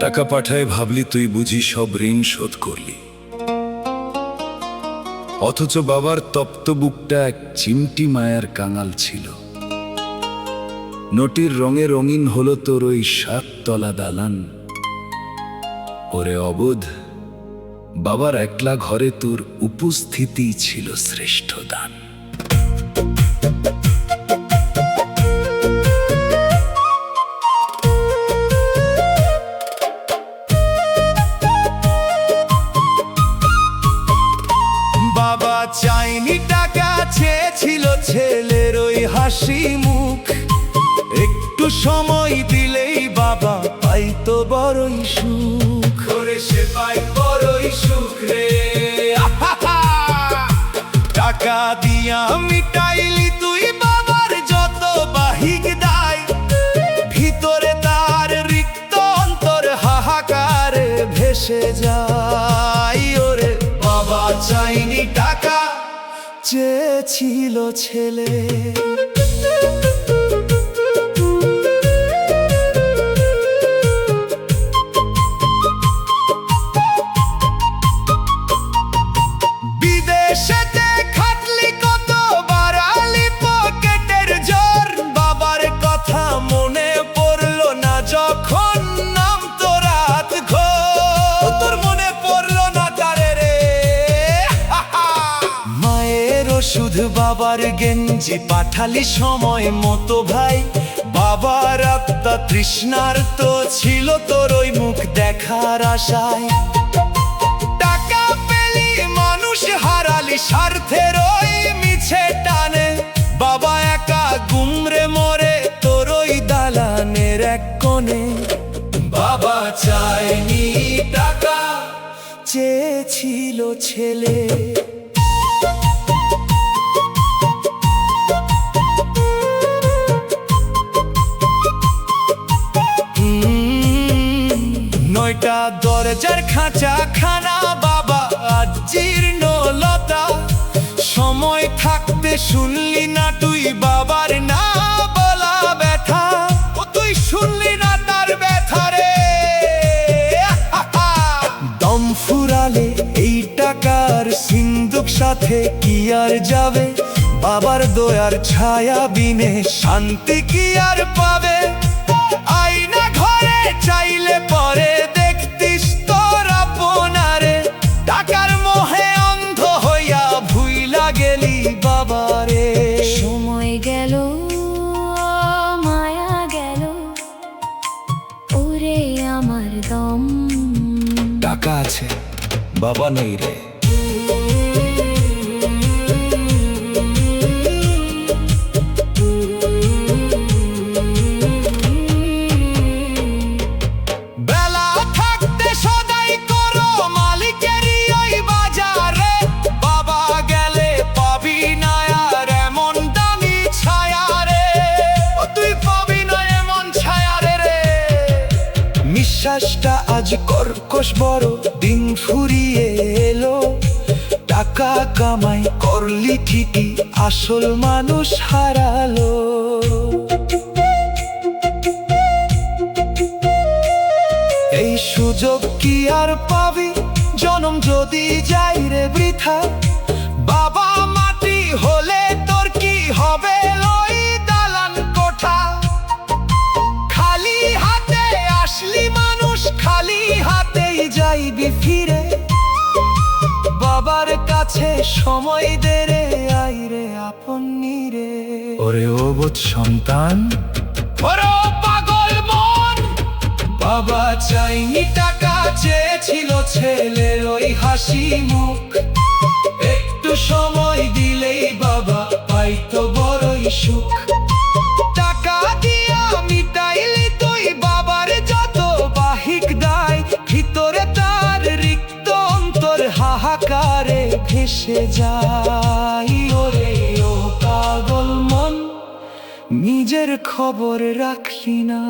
টাকা পাঠায় ভাবলি তুই বুঝি সব ঋণ শোধ করলি, অথচ বাবার তপ্ত বুকটা এক চিমটি মায়ার কাঙাল ছিল। নোটির রঙে রঙিন হলো তোর ওই 7 তলা দালান। ওরে অবোধ, বাবার একলা ঘরে তোর উপস্থিতি ছিল শ্রেষ্ঠ দান। বাবা চাইনি টাকা, চেয়েছিল ছেলের ওই হাসি মুখ। একটু সময় দিলেই বাবা পাইতো বড়ই সুখ। করে সে পাই বড়ই সুখ রে। টাকা দিয়া মিটাইলি তুই বাবার যত বাহিক দায়। ভিতরে তার রিক্ত অন্তর হাহাকারে ভেসে যায়। ওরে বাবা চাইনি টাকা, চেয়েছিল ছেলে। বিদেশেতে খাটলি কত, বাড়ালি পকেটের জোর। বাবার কথা মনে পড়লো না যখন নামতো রাত ঘোর। তোর মনে পড়লো না তারে রে। মায়ের ওষুধ বাবার গেঞ্জি পাঠালি সময় মতো ভাই। বাবার আত্মা তৃষ্ণার্ত ছিল তোর ওই মুখ দেখার আশায়। টাকা পেলি মানুষ হারালি স্বার্থের ওই মিছে টানে। বাবা একা গুমরে মরে তোর ওই দালানের এক কোণে। বাবা চায়নি টাকা, চেয়েছিল ছেলে। নয়টা দরজার খাঁচা খানা বাবা আজ জীর্ণ লতা। সময় থাকতে শুনলি না তুই বাবার না বলা ব্যথা। ও তুই শুনলি না তার ব্যথা রে। দম ফুরালে এই টাকার সিন্দুক সাথে কি আর যাবে। বাবার দয়ার ছায়া বিনে শান্তি কি আর পাবে। আয়না ঘরে চাইলে পরে দেখতিস তোর আপনারে। টাকার মোহে অন্ধ হইয়া ভুইলা গেলি বাবারে। সময় গেল, মায়া গেল, ওরে আমার দম। টাকা আছে, বাবা নেই রে। বেলা থাকতে সদাই করো মালিকেরই ওই বাজারে। বাবা গেলে পাবি না আর এমন দামি ছায়া রে। ও তুই পাবি না এমন ছায়া রে। নিঃশ্বাসটা আজ কর্কশ বড়, দিন ফুরিয়ে এলো। টাকা কামাই করলি ঠিকই, আসল মানুষ হারালো। এই সুযোগ কি আর পাবি, জনম যদি যাই রে বৃথা। বাবা মাটি হলে তোর কি হবে ওই দালান কোঠা। খালি হাতে আসলি মানুষ, খালি হাতেই যাইবি ফিরে। বাবার কাছে সময় দে রে, আই রে আপন রে। ওরে অবোধ সন্তান, ওরে পাগল মন। বাবা চাইনি টাকা, চেয়েছিল ছেলের ওই হাসি মুখ। একটু সময় দিলেই বাবা পাইতো বড়ই সুখ। টাকা দিয়া মিটাইলি তুই বাবার যত বাহিক দায়। ভিতরে তার রিক্ত অন্তর হাহাকারে ভেসে যায়। ওরে ও পাগল মন, নিজের খবর রাখলি না।